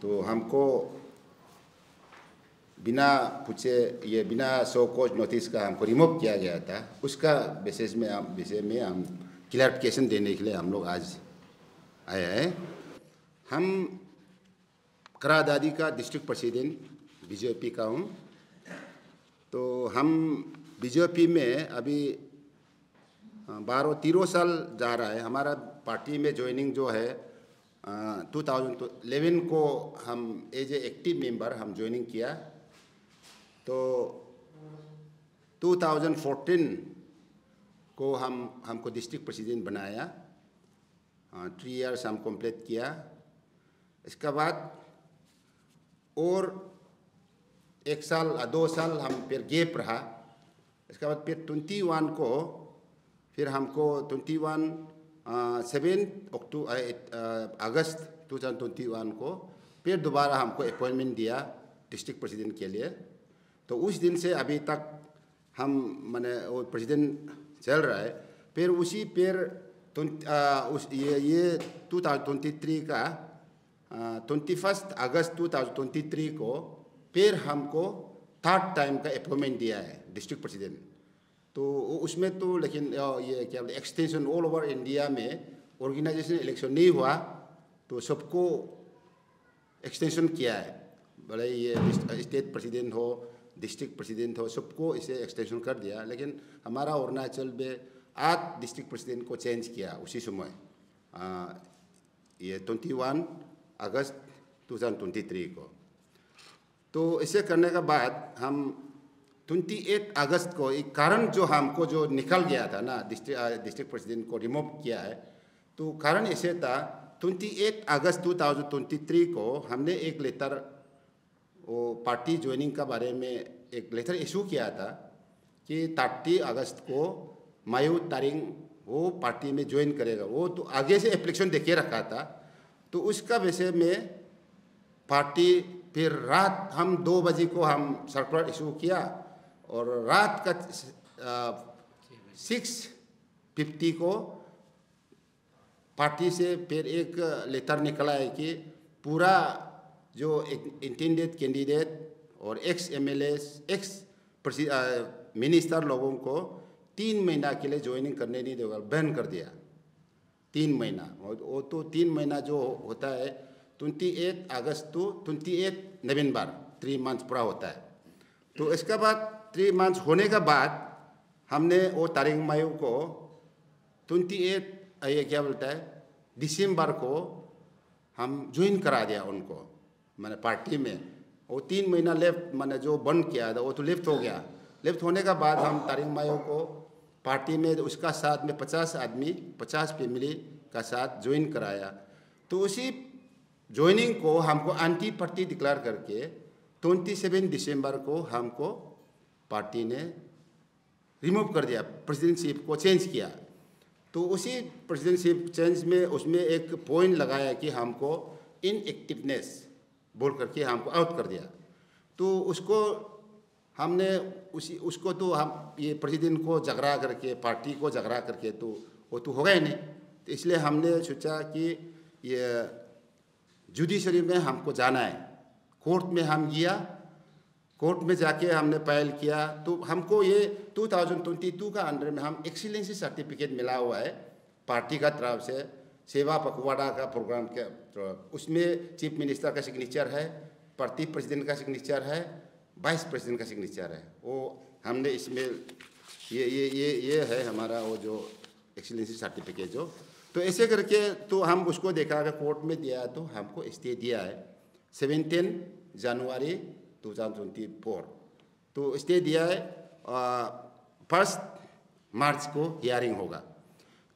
तो हमको बिना पूछे ये बिना शो कोज नोटिस का हमको रिमूव किया गया था। उसका विषय में हम क्लैरिफिकेशन देने के लिए हम लोग आज आए हैं। हम करादादी का डिस्ट्रिक्ट प्रेसिडेंट बीजेपी का हूँ। तो हम बीजेपी में अभी 13 साल जा रहा है। हमारा पार्टी में ज्वाइनिंग जो है 2011 को हम एज ए एक्टिव मेंबर हम ज्वाइनिंग किया। तो 2014 को हमको डिस्ट्रिक्ट प्रेसिडेंट बनाया। 3 इयर्स हम कंप्लीट किया। इसके बाद और 1 साल 2 साल हम फिर गैप रहा। इसके बाद फिर 21 को फिर हमको 7 अगस्त 2021 को फिर दोबारा हमको अपॉइंटमेंट दिया डिस्ट्रिक्ट प्रेसिडेंट के लिए। तो उस दिन से अभी तक हम वो प्रेसिडेंट चल रहा है। फिर ये 2023 का 21 अगस्त 2023 को फिर हमको 3rd टाइम का अपॉइंटमेंट दिया है डिस्ट्रिक्ट प्रेसिडेंट। तो उसमें तो लेकिन ये क्या बोलते एक्सटेंशन ऑल ओवर इंडिया में ऑर्गेनाइजेशन इलेक्शन नहीं हुआ तो सबको एक्सटेंशन किया है। भले ये स्टेट प्रेसिडेंट हो डिस्ट्रिक्ट प्रेसिडेंट हो सबको इसे एक्सटेंशन कर दिया। लेकिन हमारा अरुणाचल में 8 डिस्ट्रिक्ट प्रेसिडेंट को चेंज किया उसी समय ये 21 अगस्त 2023 को। तो इसे करने के बाद हम 28 अगस्त को एक कारण जो हमको जो निकल गया था ना डिस्ट्रिक्ट प्रेसिडेंट को रिमूव किया है। तो कारण ऐसे था 28 अगस्त 2023 को हमने एक लेटर वो पार्टी ज्वाइनिंग का बारे में एक लेटर इशू किया था कि 30 अगस्त को मायू तारिंग वो पार्टी में ज्वाइन करेगा। वो तो आगे से एप्लीकेशन देके रखा था। तो उसका विषय में पार्टी फिर रात हम 2 बजे को हम सर्कुलर इशू किया और रात का 6:50 को पार्टी से फिर एक लेटर निकला है कि पूरा जो इंटेंडेड कैंडिडेट और एक्स MLAs एक्स मिनिस्टर लोगों को 3 महीना के लिए ज्वाइनिंग करने नहीं देगा, बैन कर दिया 3 महीना। वो तो 3 महीना जो होता है 28 अगस्त to 28 नवंबर 3 मंथ्स पूरा होता है। तो इसके बाद 3 मंथ्स होने के बाद हमने वो तारिंग मायू को 28 ये क्या बोलता है दिसंबर को हम ज्वाइन करा दिया उनको मैंने पार्टी में। वो 3 महीना लेफ्ट मैंने जो बंद किया था वो तो लेफ्ट हो गया। लेफ्ट होने के बाद हम तारिंग मायू को पार्टी में उसका साथ में 50 आदमी 50 फैमिली का साथ ज्वाइन कराया। तो उसी ज्वाइनिंग को हमको एंटी पार्टी डिक्लेयर करके 27 दिसंबर को हमको पार्टी ने रिमूव कर दिया, प्रेसिडेंटशिप को चेंज किया। तो उसी प्रेसिडेंटशिप चेंज में उसमें एक पॉइंट लगाया कि हमको इनएक्टिवनेस बोल करके हमको आउट कर दिया। तो उसको हमने उसको तो हम ये प्रेसिडेंट को झगड़ा करके पार्टी को झगड़ा करके तो वो तो होगा ही नहीं। तो इसलिए हमने सोचा कि ये जुडिशरी में हमको जाना है। कोर्ट में हम गया, कोर्ट में जाके हमने फाइल किया। तो हमको ये 2022 का अंडर में हम एक्सीलेंसी सर्टिफिकेट मिला हुआ है पार्टी का तरफ से, सेवा पखवाड़ा का प्रोग्राम के। उसमें चीफ मिनिस्टर का सिग्नेचर है, पार्टी प्रेसिडेंट का सिग्नेचर है, वाइस प्रेसिडेंट का सिग्नेचर है। वो हमने इसमें ये है हमारा वो जो एक्सीलेंसी सर्टिफिकेट जो। तो ऐसे करके तो हम उसको देखा कि कोर्ट में दिया तो हमको स्टे दिया है 17 जनवरी 2024। तो स्टे दिया है 1 मार्च को हियरिंग होगा।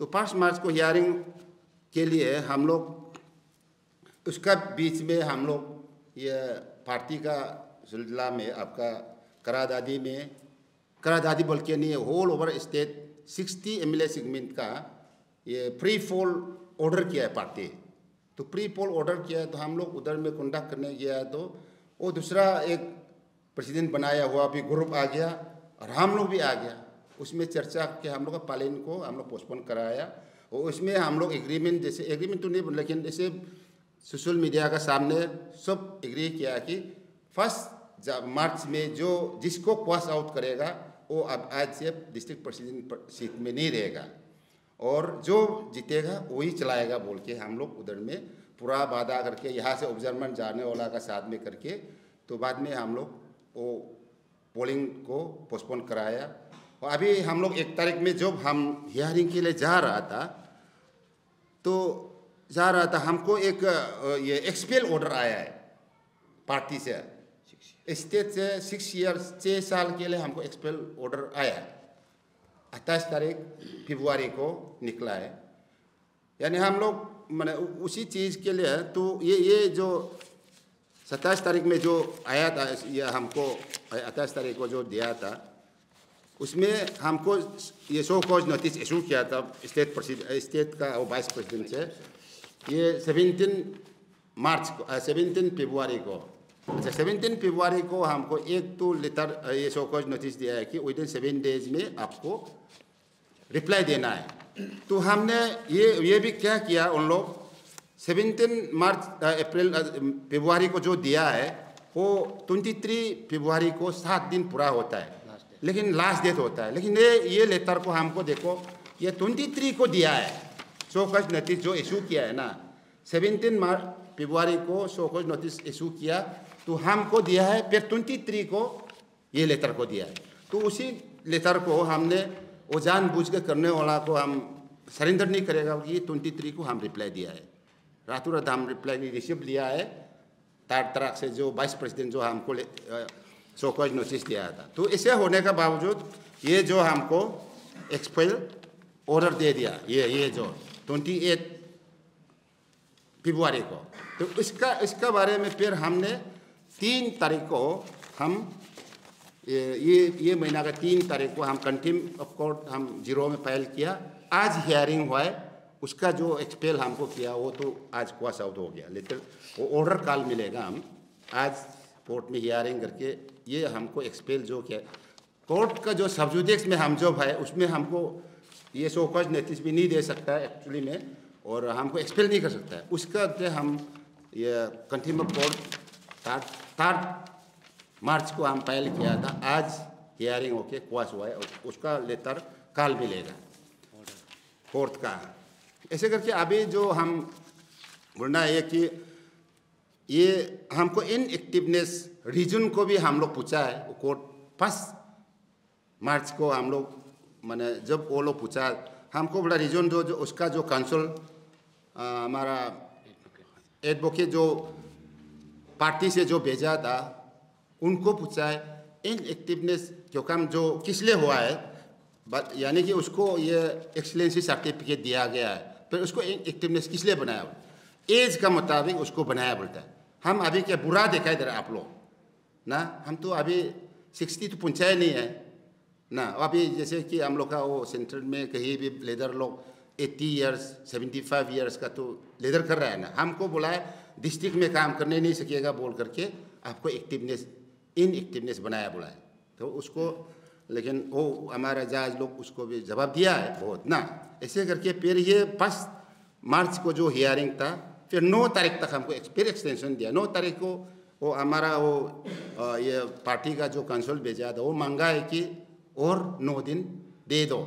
तो 1 मार्च को हियरिंग के लिए हम लोग उसका बीच में हम लोग ये पार्टी का सिलसिला में आपका करादादी बोल के नहीं whole over state 60 MLA segment का ये प्री पोल ऑर्डर किया है पार्टी। तो प्री पोल ऑर्डर किया है तो हम लोग उधर में कंडक्ट करने गया तो वो दूसरा एक प्रेसिडेंट बनाया हुआ भी ग्रुप आ गया और हम लोग भी आ गया। उसमें चर्चा के हम लोग का पालन को हम लोग पोस्टपोन कराया और उसमें हम लोग एग्रीमेंट जैसे एग्रीमेंट तो नहीं लेकिन जैसे सोशल मीडिया का सामने सब एग्री किया कि 1 मार्च में जो जिसको पास आउट करेगा वो अब आज से डिस्ट्रिक्ट प्रेसिडेंट सीट में नहीं रहेगा और जो जीतेगा वही चलाएगा बोल के हम लोग उधर में पूरा वादा करके यहाँ से ऑब्जर्वर जाने वाला का साथ में करके तो बाद में हम लोग वो पोलिंग को पोस्टपोन कराया। और अभी हम लोग 1 तारीख में जब हम हियरिंग के लिए जा रहा था हमको एक ये एक्सपेल ऑर्डर आया है पार्टी से, स्टेट से 6 साल के लिए हमको एक्सपेल ऑर्डर आया है। 28 तारीख फरवरी को निकला है, यानी हम लोग मैंने उसी चीज़ के लिए तो ये जो 27 तारीख में जो आया था ये हमको 28 तारीख को जो दिया था उसमें हमको ये शो कॉज नोटिस इशू किया था स्टेट का और वाइस प्रेसिडेंट से। ये 17 फरवरी को, अच्छा 17 फरवरी को हमको एक तो लेटर ये शो कॉज नोटिस दिया है कि विदिन 7 डेज में आपको रिप्लाई देना है। तो हमने ये भी क्या किया, उन लोग 17 फरवरी को जो दिया है वो 23 फरवरी को 7 दिन पूरा होता है, लेकिन लास्ट डेट होता है। लेकिन ये लेटर को हमको देखो ये 23 को दिया है शो कॉज नोटिस जो इशू किया है ना, 17 फरवरी को शो कॉज नोटिस इशू किया तो हमको दिया है, फिर 23 को ये लेटर को दिया है। तो उसी लेटर को हमने वो जानबूझ के करने वाला को हम सरेंडर नहीं करेगा कि 23 को हम रिप्लाई दिया है, रातों रात हम रिप्लाई रिसीव लिया है तरह से जो वाइस प्रेसिडेंट जो हमको शो कॉज नोटिस दिया था। तो ऐसे होने के बावजूद ये जो हमको एक्सपेल ऑर्डर दे दिया ये जो 28 फरवरी को, तो इसका बारे में फिर हमने 3 तारीख को हम ये महीना का 3 तारीख को हम कंटेम्प्ट ऑफ कोर्ट हम 0 में फाइल किया। आज हियरिंग हुआ है, उसका जो एक्सपेल हमको किया वो तो आज पास आउट हो गया, लेकिन वो ऑर्डर कल मिलेगा। हम आज कोर्ट में हियरिंग करके ये हमको एक्सपेल जो किया कोर्ट का जो सब्जुडिक्स में हम जो है उसमें हमको ये शो कॉज नोटिस भी नहीं दे सकता है एक्चुअली में, और हमको एक्सपेल नहीं कर सकता है। उसका हम ये कंटेम्प्ट ऑफ कोर्ट 3 मार्च को हम फाइल किया था, आज हियरिंग होके क्वास हुआ है और उसका लेटर कल मिलेगा कोर्ट का। ऐसे करके अभी जो हम बोलना है कि ये हमको इनएक्टिवनेस रीजन को भी हम लोग पूछा है कोर्ट। 1 मार्च को हम लोग मैंने जब वो लोग पूछा हमको बड़ा रीजन जो उसका जो काउंसिल हमारा एडवोकेट जो पार्टी से जो भेजा था उनको पूछा है इनएक्टिवनेस क्यों काम जो किस लिए हुआ है, यानी कि उसको ये एक्सीलेंसी सर्टिफिकेट दिया गया है, फिर उसको इनएक्टिवनेस किस लिए बनाया, एज का मुताबिक उसको बनाया बोलता है। हम अभी क्या बुरा दिखाई दे रहा आप लोग ना, हम तो अभी 60 तो पहुँचाए नहीं है ना। अभी जैसे कि हम लोग का वो सेंटर में कहीं भी लेदर लोग 80 ईयर्स 75 ईयर्स का तो लेदर कर रहा है ना, हमको बोला है डिस्ट्रिक्ट में काम करने नहीं सकेगा बोल करके आपको इनएक्टिवनेस बनाया बोला है। तो उसको लेकिन वो हमारा जज लोग उसको भी जवाब दिया है बहुत ना। ऐसे करके फिर ये 1 मार्च को जो हियरिंग था फिर 9 तारीख तक हमको फिर एक्सटेंशन दिया। 9 तारीख को वो हमारा वो ये पार्टी का जो काउंसिल भेजा था वो मांगा है कि और 9 दिन दे दो,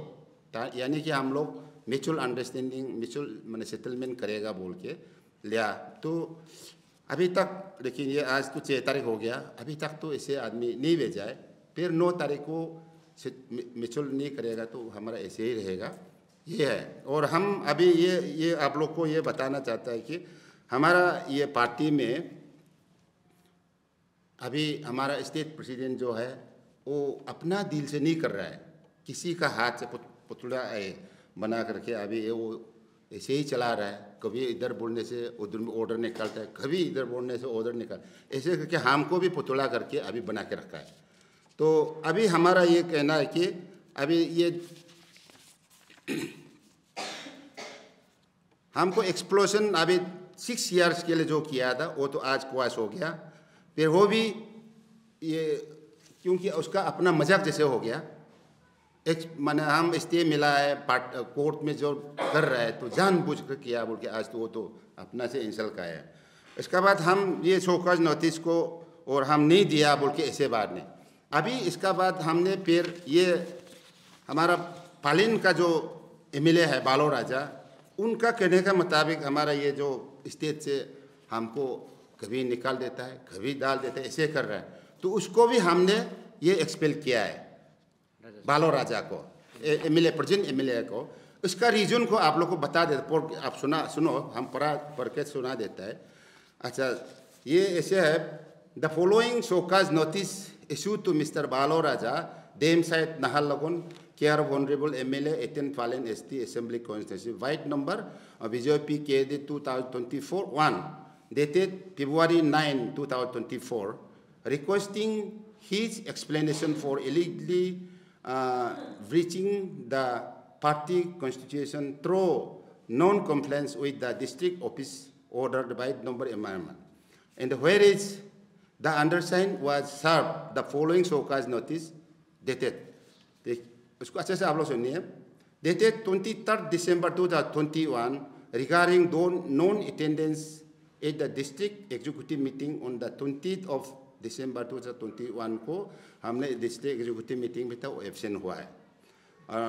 यानी कि हम लोग म्यूचुअल अंडरस्टैंडिंग म्यूचुअल मैंने सेटलमेंट करेगा बोल के लिया। तो अभी तक लेकिन ये आज तो 6 तारीख हो गया, अभी तक तो ऐसे आदमी नहीं भेजा है। फिर 9 तारीख को म्यूचुअल नहीं करेगा तो हमारा ऐसे ही रहेगा, ये है। और हम अभी ये आप लोग को ये बताना चाहता है कि हमारा ये पार्टी में अभी हमारा स्टेट प्रेसिडेंट जो है वो अपना दिल से नहीं कर रहा है, किसी का हाथ से पुतला बना करके अभी वो ऐसे ही चला रहा है। कभी इधर बोलने से उधर ऑर्डर निकालता है, कभी इधर बोलने से उधर निकाल, ऐसे करके हमको भी पुतला करके अभी बना के रखा है। तो अभी हमारा ये कहना है कि अभी ये हमको एक्सप्लोजन अभी 6 ईयर्स के लिए जो किया था वो तो आज क्वाश हो गया। फिर वो भी ये क्योंकि उसका अपना मजाक जैसे हो गया, माने हम स्टे मिला है कोर्ट में जो कर रहा है तो जानबूझ कर किया बोल के आज तो वो तो अपना से इंसल्ट का है। इसके बाद हम ये शोकॉज नोटिस को और हम नहीं दिया बोल के ऐसे बात नहीं। अभी इसका बाद हमने फिर ये हमारा पालिन का जो एमएलए है बालो राजा, उनका कहने का मुताबिक हमारा ये जो स्टेट से हमको कभी निकाल देता है, कभी डाल देता है, ऐसे कर रहा है। तो उसको भी हमने ये एक्सपेल किया है बालो राजा को, एमएलए प्रेजेंट एमएलए को। उसका रीजन को आप लोग को बता देते, आप सुनो, हम पढ़ के सुना देता है। अच्छा, ये ऐसे है, the following show cause notice issue to mister Balo Raja, dam site Naharlagun, care of honourable MLA 18 फालेन ST assembly constituency, vide number BJP KD 2024-1 dated February 9, 2024, requesting his explanation for illegally breaching the party constitution through non-compliance with the district office ordered by number amendment. And whereas the undersigned was served the following showcase notice dated, उसको अच्छे से आप लोग सुनिए, dated 23rd December 2021 regarding non-attendance at the district executive meeting on the 20th of December 2021 को हमने district executive meeting में था वो absent हुआ है.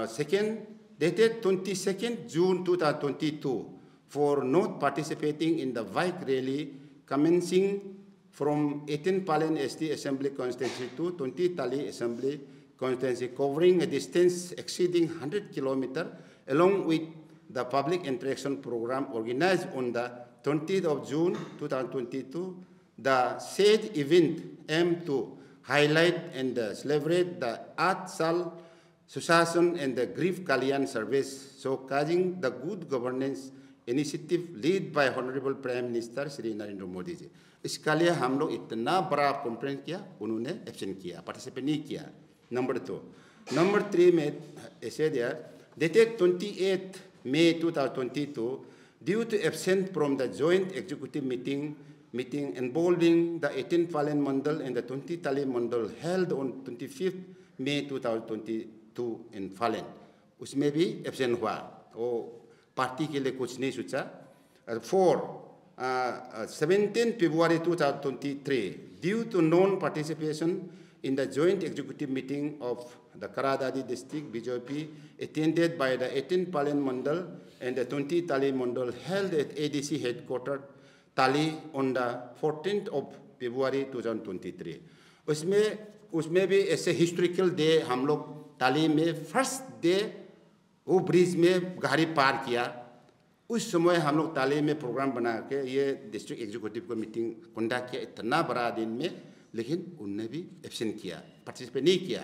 Second, dated 22nd June 2022 for not participating in the bike rally commencing from 18 Palen ST Assembly Constituency to 20 Tali Assembly Constituency, covering a distance exceeding 100 km, along with the public interaction program organized on the 20th of June 2022. The said event aimed to highlight and celebrate the Art Sal Susasan and the Grief Kalyan service, showcasing the good governance initiative led by Honorable Prime Minister Shri Narendra Modi ji. इसके लिए हम लोग इतना बड़ा complain किया, उन्होंने absent किया, participate नहीं किया. नंबर 2. नंबर 3 में ऐसे दिया, dated 28th May 2022, due to absent from the joint executive meeting involving the 18 Palen Mandal and the 20 Tali Mandal held on 25th May 2022 in Palen. उसमें भी एब्सेंट हुआ, वो पार्टी के लिए कुछ नहीं सोचा. 17 February 2023, due to non-participation in the joint executive meeting of the Karadadi district BJP attended by the 18 Palen Mandal and the 20 Tali Mandal held at ADC headquarters Tali on the 14th of February 2023. उसमें भी ऐसे historical day हम लोग ताली में first day वो bridge में गाड़ी पार किया. उस समय हम लोग ताली में प्रोग्राम बना के ये डिस्ट्रिक्ट एग्जीक्यूटिव को मीटिंग कंडक्ट किया इतना बड़ा दिन में, लेकिन उनने भी एब्सेंट किया, पार्टिसिपेट नहीं किया.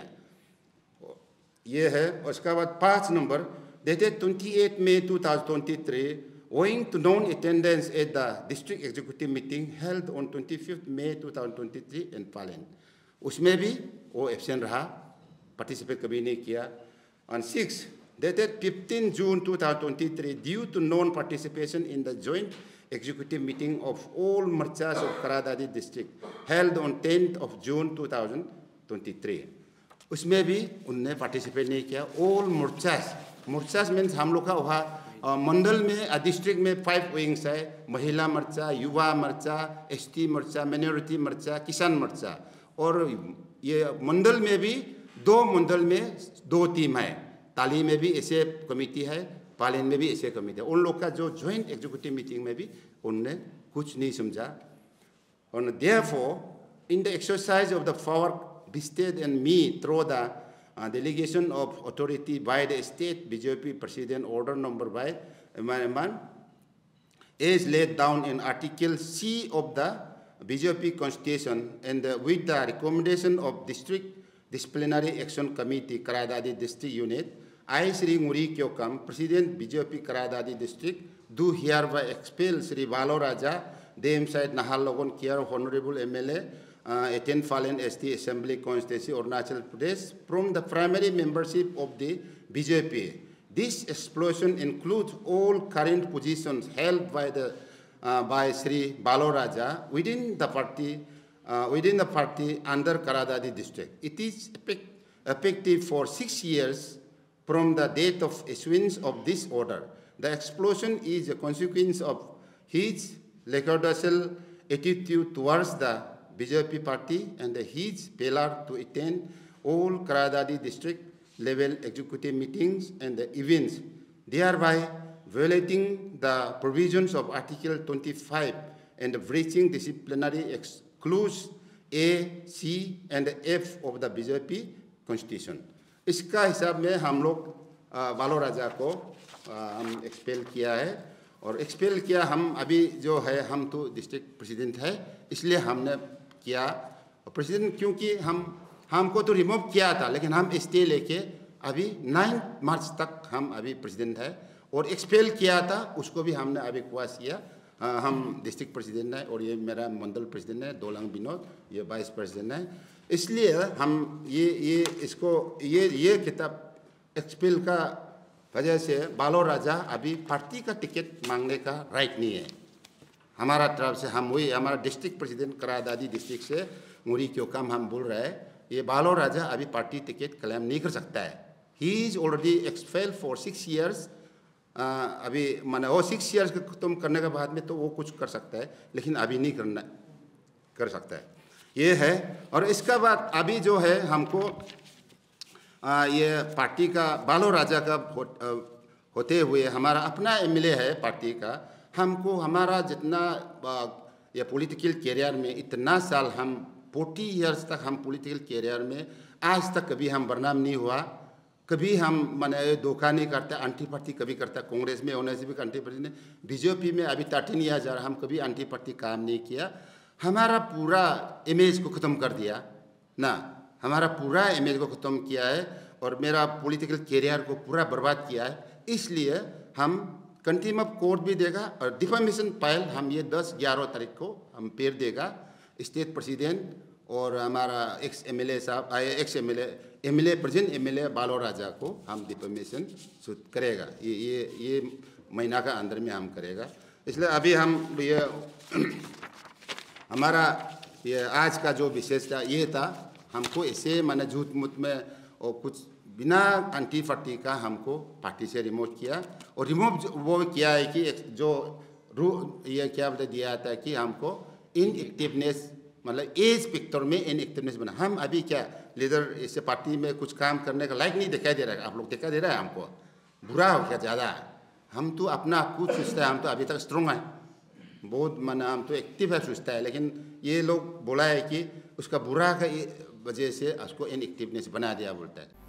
ये है. उसके बाद 5 number, dated 28 May 2023, owing to non-attendance at the district executive meeting held on 25th May 2023 in Palen. उसमें भी वो एब्सेंट रहा, पार्टिसिपेट कभी नहीं किया. On 6, dated 15 June 2023, due to non-participation in the joint executive meeting of all Marchas of Karadadi district held on 10th of June 2023. उसमें भी उनने पार्टिसिपेट नहीं किया. All Marchas means हम लोग का वहाँ मंडल में डिस्ट्रिक्ट में 5 विंग्स है, महिला मोर्चा, युवा मोर्चा, एसटी मोर्चा, माइनॉरिटी मोर्चा, किसान मोर्चा. और ये मंडल में भी 2 मंडल में 2 टीम है. ताली में भी ऐसे कमेटी है, पालेन में भी ऐसे कमेटी है. उन लोग का जो जॉइंट एग्जीक्यूटिव मीटिंग में भी उनने कुछ नहीं समझा. और therefore, in the exercise of the power vested in me through the delegation of authority by the state BJP President Order Number by Amendment, as laid down in Article C of the BJP Constitution, and with the recommendation of District Disciplinary Action Committee, Karadadi District Unit, I, Shri Muri Kyokam, President BJP Karadadi District, do hereby expel Shri Balo Raja, Dame Side Naharlogon, care of Honorable MLA, 18 Palen ST Assembly Constituency, Arunachal Pradesh, from the primary membership of the BJP. This explosion includes all current positions held by Shri Balo Raja within the party under Karadadi district. It is effective for 6 years from the date of issuance of this order. The explosion is a consequence of his lackadaisical attitude towards the BJP party and his failure to attend all Karadadi district level executive meetings and events, thereby violating the provisions of Article 25 and breaching disciplinary clause A, C and F of the BJP Constitution. इसका हिसाब में हम लोग बालो राजा को हम expel किया है और एक्सपेल किया हम अभी जो है हम तो डिस्ट्रिक्ट प्रेसिडेंट है इसलिए हमने किया प्रेसिडेंट क्योंकि हमको तो रिमूव किया था लेकिन हम स्टे लेके अभी 9 मार्च तक हम अभी प्रेसिडेंट है और एक्सपेल किया था उसको भी हमने अभी क्वास किया हम डिस्ट्रिक्ट प्रेसिडेंट है और ये मेरा मंडल प्रेसिडेंट है दोलांग विनोद ये वाइस प्रेसिडेंट है इसलिए हम ये इसको ये किताब एक्सपेल का वजह से बालो राजा अभी पार्टी का टिकट मांगने का राइट नहीं है हमारा तरफ से हम वही हमारा डिस्ट्रिक्ट प्रेसिडेंट करादादी डिस्ट्रिक्ट से मुरी क्यों काम हम बोल रहे हैं ये बालो राजा अभी पार्टी टिकट क्लेम नहीं कर सकता है he is already expel for 6 years अभी माने वो 6 years खत्म करने के बाद में तो वो कुछ कर सकता है लेकिन अभी नहीं कर सकता है ये है और इसका बाद अभी जो है हमको ये पार्टी का बालो राजा का होते हुए हमारा अपना एमएलए है पार्टी का हमको हमारा जितना ये पॉलिटिकल कैरियर में इतना साल हम 40 years तक हम पॉलिटिकल कैरियर में आज तक कभी हम बदनाम नहीं हुआ कभी हम माने धोखा नहीं करते एंटी पार्टी कभी करता कांग्रेस में होने से भी एंटी पार्टी ने बीजेपी में अभी 13 years हम कभी एंटी पार्टी काम नहीं किया हमारा पूरा इमेज को ख़त्म कर दिया ना हमारा पूरा इमेज को ख़त्म किया है और मेरा पॉलिटिकल कैरियर को पूरा बर्बाद किया है इसलिए हम कंटेम्प्ट ऑफ कोर्ट भी देगा और डिफेमेशन फाइल हम ये 10-11 तारीख को हम पेश देगा स्टेट प्रेसिडेंट और हमारा एक्स एमएलए साहब एक्स एमएलए प्रेजेंट एमएलए बालो राजा को हम डिफेमेशन सूट करेगा ये महीना का अंदर में हम करेगा इसलिए अभी हम ये हमारा ये आज का जो विशेषता ये था हमको ऐसे माने झूठ मूठ में और कुछ बिना एंटी पार्टी का हमको पार्टी से रिमूव किया और रिमूव वो किया है कि जो ये क्या बता दिया था कि हमको इनएक्टिवनेस मतलब एज पिक्चर में इनएक्टिवनेस बना हम अभी क्या लीडर इस पार्टी में कुछ काम करने का लायक नहीं दिखाई दे रहा है आप लोग दिखाई दे रहा है हमको बुरा हो क्या ज़्यादा हम तो अपना कुछ सोचता है हम तो अभी तक स्ट्रॉन्ग है बहुत माना हम तो एक्टिव है सोचता है लेकिन ये लोग बोला है कि उसका बुरा का वजह से उसको इनएक्टिवनेस बना दिया बोलता है